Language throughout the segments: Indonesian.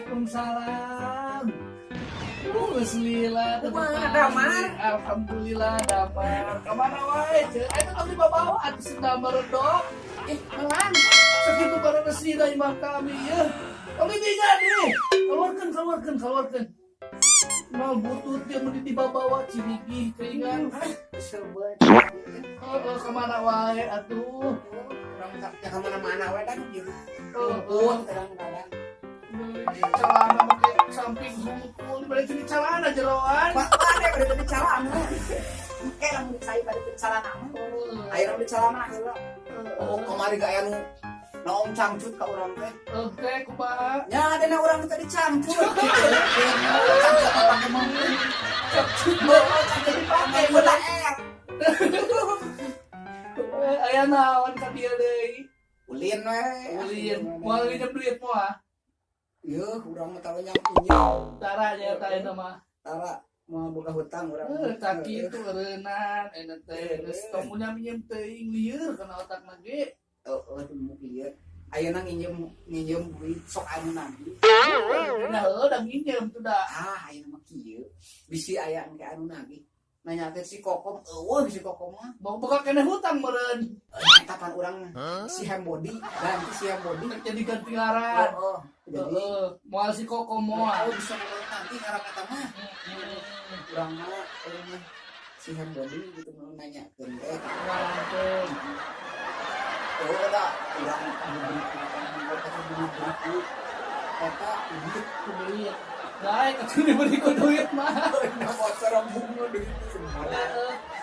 Waalaikumsalam. Bismillah. Damar. Alhamdulillah damar. Kemana wae? Itu kami bawa atuh sedang meredok. Melang. Segitu pada resida imah kami ya. Kami bisa nih. Keluarkan. Mau butut yang mau dibawa cirigi keringan. Sebut. Kemana wae atuh? Orang ya kemana-mana wae dan gitu. Oh, Kadang-kadang. celana pakai samping bungkul dibalik jadi celana jeroan. Pak ada pada di celana. Kayak lamun saya pada di celana. Ayo di celana heula. Oh, kemari gak aya nu naon cangcut ka urang teh. Oke, kumaha? Ya ada na urang teh dicangcut. Cangcut pakai mangkuk. Cangcut dipakai beula er. Aya naon ka dieu deui? Ulin we. Ulin, moal ngebelit moal. Yeuh, urang mah taruhnya punya. Caranya eta eta mah. Tara mau buka hutang urang. Kaki itu eureunnan eta teh geus tomunya minjem teuing lieur kana otakna ge. Temu ieu. Ayeuna nginjem duit sok anu nabi. Nah, udah minjem tuh dah. Ayeuna mah kieu. Bisi aya engke anu nabi. Nanya teh si Kokom, eueuh si Kokom mah. Boga kene hutang meureun. Kapan urang si Hembody, ganti si Hembody. Jadi ganti ngaran. Jadi Moal si Koko moal. bisa mulai nanti ngaran eta mah. Urang mah si Hembody gitu mau nanyakeun teh. Ngaran Udah, urang beli eta duit duit. Baik, atuh diberi ku duit mah. motor bunga duit semua.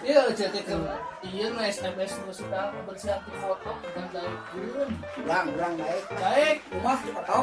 Iya, jadi ke iya nu SMS nu sudah bersiap di foto dan daekeun. Urang baik. Baik, Rumah di kotok.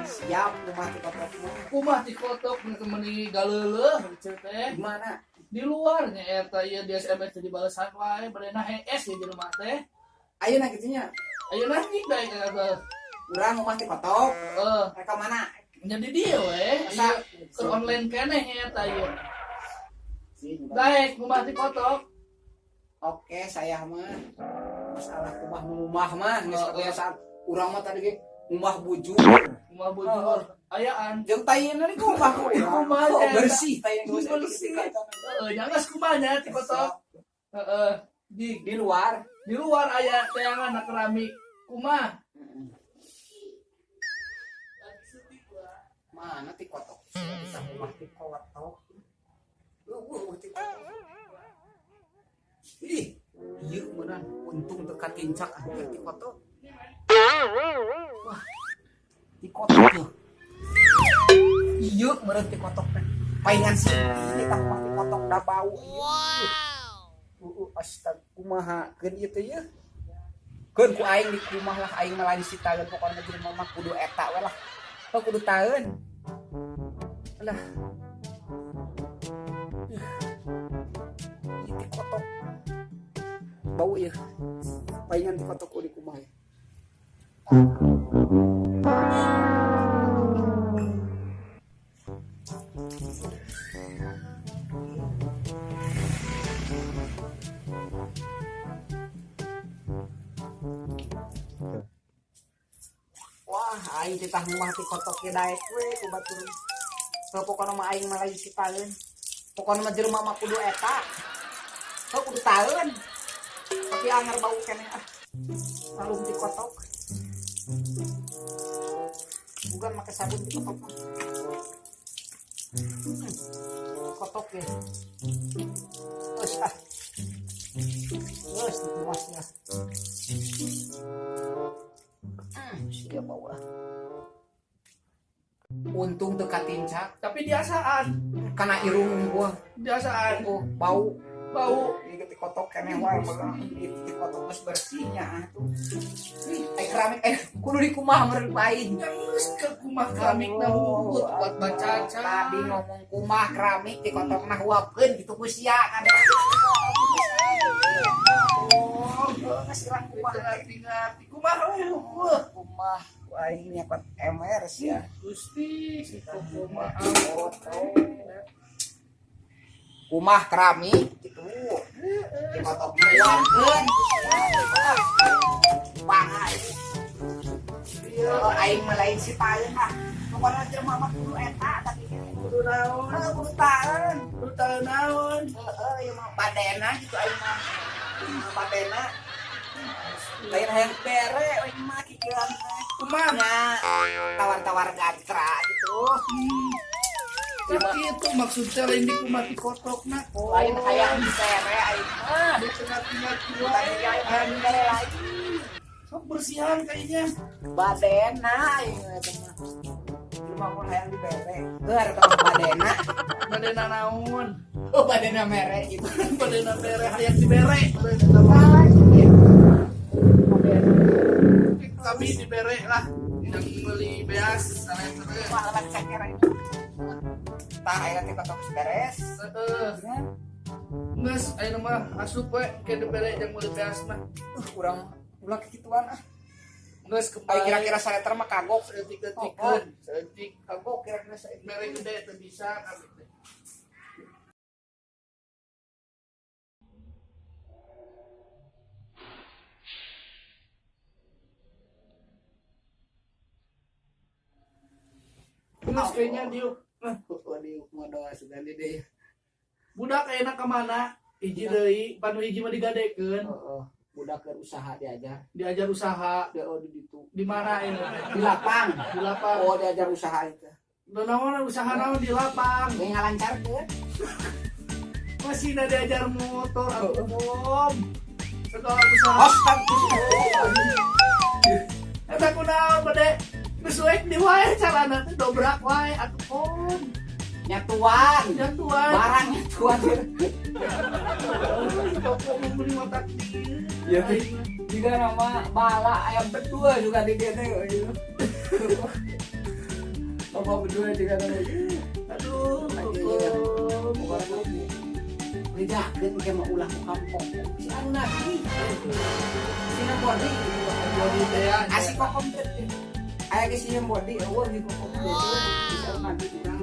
Siap rumah di kotok. kumaha ti foto meuni galeuleuh ceu teh. Gimana? Di luarnya eta ieu di SMS teh dibalesan wae berenah HS di rumah teh. Ayeuna gitunya. Ayeuna hiji bae eta. Urang rumah di kotok. Mereka mana? Jadi dia weh, ke online keneh eta ieu. Baik, rumah di kotok. Oke, saya mah masalah rumah mah geus kebiasaan. Urang mah tadi ge rumah bujur. Rumah bujur. Ayaan. Jeung tayeuna ni rumah bersih tayeuna geus bersih. Jangan kumanya di kotok. Di luar. Di luar aya tayangan keramik. Kumaha? Mana ti kotok? Bisa rumah ti kotok. Ti kotok. Ih, ieu beneran untung teu katincak anjir ti kotok. Wah. Ti kotok tuh. Ieu beneran ti kotok teh. Paingan sih tah mah ti kotok da bau. Wow. Astaga, kumaha keun ieu teh yeuh. Keun ku aing di rumah lah aing mah lain sitaeun pokona jeung mah kudu eta we lah. Kudu taeun. Alah. Ini kotok. Bau ya. Paingan di kotok di kumaha. Wah, aing teh tah rumah ti kotok ge daek we ku batur. Pokona mah aing mah lain sitaeun. Pokona mah jelema mah kudu eta. Kudu taeun. Tapi anger bau keneh ah. Lalu di kotok. Bukan make sabun di kotok mah. Kotok ya. Terus ah. Terus dikuasnya. Siap bawa. Untung teu katincak, Tapi biasaan. kana irung gua. Biasaan. Oh, bau. Bau. Di kotok keneh wae megang di kotok geus bersihnya atuh. Keramik kudu dikumaha meureun paing. Geus ke kumah keramik na huhut buat baca. Tadi ngomong kumah keramik di kotok mah huapkeun gitu ku sia kada. Ngasirang kumah Ngerti-ngerti. Kumaha kumah aing nya kot MR sia. Gusti, kumaha. Kumah keramik gitu. Di kotok huapkeun. Pangai. Aing mah lain si paeun ah. pokoknya aja mama kudu eta tapi Kudu naon? kudu tahan. Kudu tahu naon? Ya mah padena gitu aing mah. Padena. Lain hayang bere aing mah kikiran teh. Kumaha? Tawar-tawar gatra gitu. Tapi itu maksudnya lain di kumati kotok nak. Lain hayang bere aing mah. Di tengah-tengah tua. Tapi hayang bere lagi. Sok bersihan kayaknya. Badena aing mah. Cuma mau hayang dibere. Keur teman badena. Badena naon? Oh badena mere gitu. Badena bere hayang dibere. Kami dibere lah. Yang beli beas sana terus. Malaman cakera itu. Tah aya teh kotok beres. Nges, ayo mah asup we ke dibere yang beli beas mah. Kurang ulah kikituan ah. Nges Ayo kepae kira-kira sareter mah kagok. setik-setikeun. Setik Kagok kira-kira sareter. bere gede teu bisa kami teh. Nges kayaknya diuk. Waduh, modo sudah deh. Budak enak kemana? Hiji deui, panu hiji mah digadekeun. Heeh. Budak keur usaha diajar. Diajar usaha. di ditu. Di mana ini? Di lapang. Di lapang. Oh, diajar usaha itu. Naon usaha naon di lapang. Ge ngalancarkeun. Masih ada diajar motor atau om. Sekolah usaha. Astagfirullah. Eta kunaon bade? Geus week di wae carana teh dobrak wae atuh om. Nyatuan. Jantuan. Barang nyatuan. Toko membeli otak di. Ya, juga nama bala ayam berdua juga di dia teh. Apa berdua juga nama. Aduh, Pokoknya bedakeun ke mah ulah ku kampung. Si anu lagi. Sina body. body teh ya. Asik kok komplit. Aya ge sieun body, eueuh di kok komplit. Bisa mati kurang.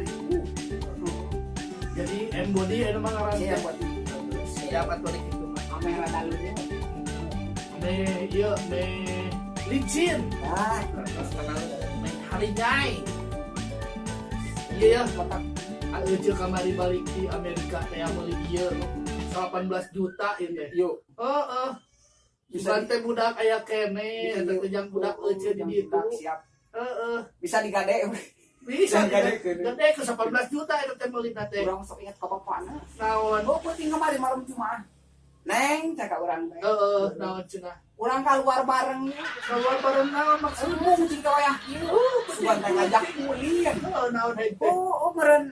Jadi M body anu mah ngaran Iya teh. body. Siap atuh di kitu mah. Kamera dalunya. Me ieu me licin. Dah, Me harijai. Iya ya. kotak Aja kamari balik di Amerika teh meuli ieu 18 juta ieu teh. yuk. Heeh. Bisa Bisa teh budak aya kene, eta teh jang budak euceun di ditu. Siap. Heeh. Bisa digade. Bisa Gadekeun. gede ke 18 juta eta teh meuli teh. Urang sok ingat ka bapana. Naon? Oh, penting kemarin malam Jumat. Neng, cakap orang teh. Heeh, naon cenah. Urang keluar bareng. Keluar bareng naon maksudna? Semua cing ka yakin. Sugan teh ngajak kuliah. Heeh, naon heuh. Oh, meureun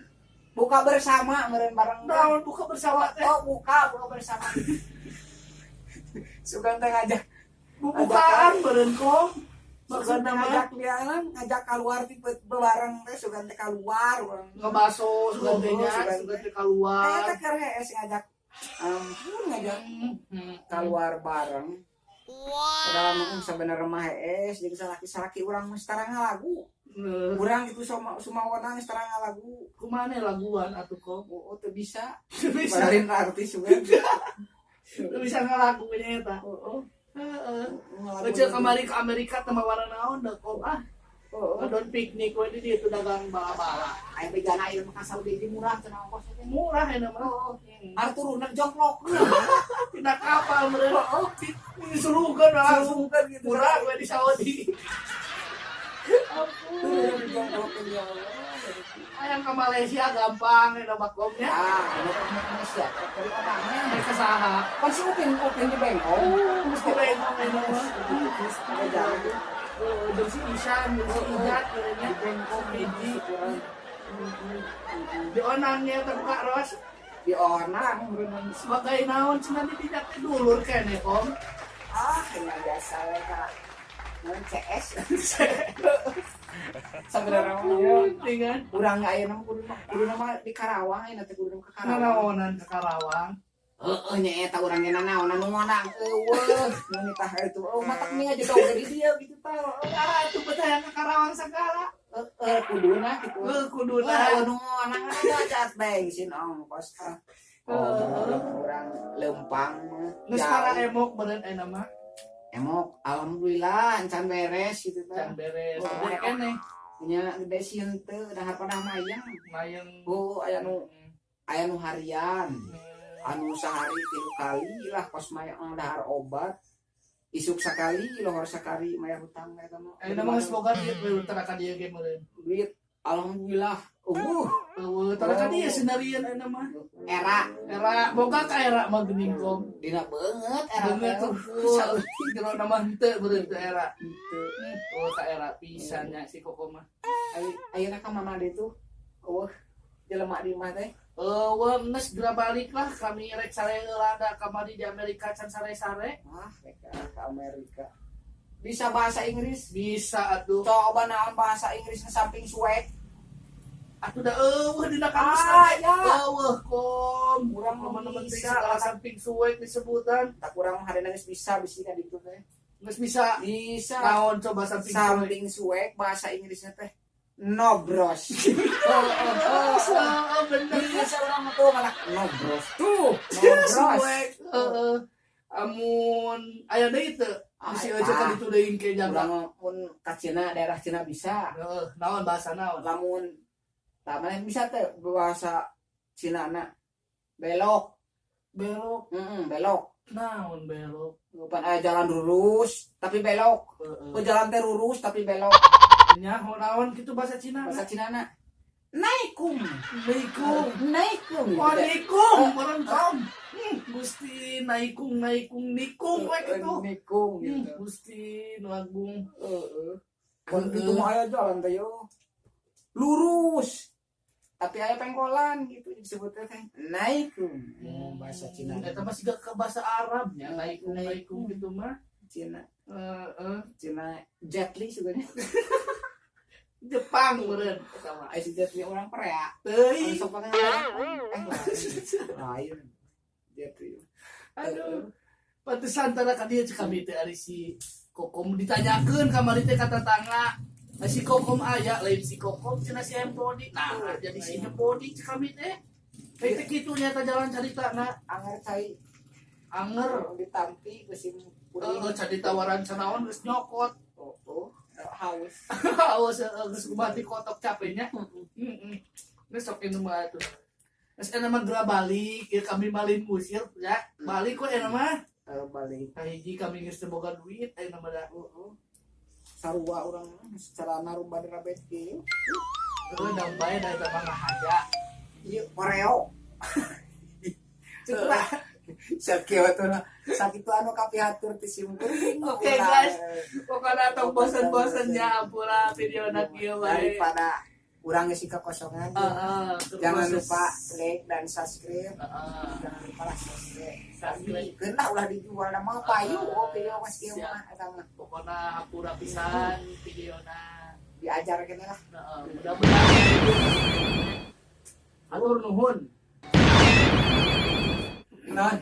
buka bersama, meureun bareng. Naon buka bersama teh. Oh, buka bersama. Sugan teh ngajak Bukaan beureun kong. Sugan teh Maksudna mah ngajak liaran, ngajak keluar tipe bareng teh sugan teh keluar urang. ngebaso sugan teh nya, Sugan sugan teh Eta keluar. keur hees ngajak ngajak keluar bareng. Padahal sebenarnya mah hees jadi salaki-salaki urang mah setara ngalagu. Urang itu sumawana setara ngalagu. Kumane laguan atuh kong? Oh, teu bisa. Bisa. Balain artis juga. Teu bisa ngalakuin eta. Heeh. Ece kamari ke Amerika teh warna naon da kong ah. Adon piknik we di ditu dagang bala-bala. Aing bejana ieu mah ka Saudi ge murah cenah ongkos teh. Murah eta mah. Arturunan jongklok. Tina kapal meureun. Disuruhkeun lah. Sungkeun gitu. Murah we di Saudi. Turun jongklok ya Allah. Ayang ke Malaysia gampang eta bakomnya. Ini kan Indonesia. Dari orangnya. Mereka saha. Pasti upin di Bengkok. Mesti bengong eta mah. Ada jalan. Jeung si Isan, jeung si Ijat keurangnya bengkong hiji. Di onangnya eta buka ros. Di orang berenang. Sebagai naon cenah di didak teh dulur kene kong. Ini biasa ya kak. Non CS. Sebenarnya Dengan urang nggak aya kudu nama di Karawang ya nanti kudu ke Karawang. nanaonan ke Karawang. Nya eta urang ge nanaonan nu ngonang eueuh nu tah itu. Oh matak mie aja dong dari dia gitu tah. Ah itu betah ke Karawang segala. Kuduna gitu. Kuduna. Nu ngonang ada cat bensin ongkos tah. Urang lempang Geus para emok beureun aya mah. Emok alhamdulillah encan beres gitu Can tah. beres. Gede kene. nya gede sieun teu dahar pada mayang. Mayang. Oh aya nu harian. Anu sehari 3 kali lah kos mayang dahar obat. Isuk sakali, lohor sakali mayar hutang eta mah. Ayeuna mah geus boga duit we utara ka dieu ge meureun. Duit alhamdulillah. Utara ka dieu sendirian ayeuna mah. Era Boga ka era mah geuning kom. dina beungeut era Beungeut tuh. Jero nama henteu beureun teu era. Oh ka era pisan nya si Koko mah. Ayeuna ka mana deui tuh? Jelema di mah teh. Geus geura balik lah kami rek sare heula da kamari di Amerika can sare-sare. Rek ke Amerika. Bisa bahasa Inggris? Bisa atuh. Coba naon bahasa Inggris ke samping suek. Atuh da dina kampus ya. kom. Urang mah Teman-teman bisa. segala samping suek disebutan. Tak kurang harina geus bisa bisi ka ditu teh. Geus bisa. Bisa. Naon coba samping suek. Samping suek bahasa Inggrisnya teh no bros. Bener. Bisa urang tuh malah no bros. Tuh, no bros. Suek. Amun aya deui teu. Bisi aja ka ditu deui ke jaga. Urang mun ka Cina daerah Cina bisa. Naon bahasa naon? Lamun tamane bisa teh bahasa Cina na belok. Belok. Belok. Naon belok? Bukan jalan lurus tapi belok. Jalan teh lurus tapi belok. Nya naon kitu bahasa Cina? Bahasa Cina na naikum. Naikum. Oh, nikung, orang kom. Gusti naikung nikung we kitu. Naikum gitu. Gusti nu agung. Mun kitu mah aya jalan teh yo. Lurus. Tapi aya pengkolan gitu disebutnya teh naikum. Bahasa Cina. Eta mah siga ke bahasa Arab nya naikung gitu mah. Cina. Cina Jet Li sebenarnya. Jepang meureun eta mah. Aya si Jet Li orang Korea. Teuing. Sok pakai lain. Jet Li. Aduh. Pantesan tara ka dieu cek kami teh ari si Kokom ditanyakeun kamari teh ka tetangga. Si Kokom aya lain si Kokom cenah si Empodi. Nah, jadi si Empodi cek kami teh. Kayak teh kitu nya ta jalan caritana. Anger cai Anger. ditampi ke si Cadi tawaran canaon geus nyokot. haus. Haus geus kubati kotok capeknya. Geus sok ini mah atuh. Geus eta mah geura balik, ieu kami malin musir ya. Balik kok eta mah. Balik. Hiji kami geus teu boga duit ayeuna mah da. Sarua urang secara narumba dirabet kieu. Geus bae da eta mah ngahaja. Ieu Oreo. Cukura. Sakit sakitu anu kapihatur ti simkuring. Oke guys, pokoknya tong bosan-bosannya ampura video na kieu bae. Daripada urang geus kekosongan. Jangan lupa like dan subscribe. Jangan lupa subscribe. Kena ulah dijual nama payu video mas kieu mah eta mah. Pokoknya ampura pisan videona. Diajar kene lah. Mudah-mudahan. Atur nuhun. Non.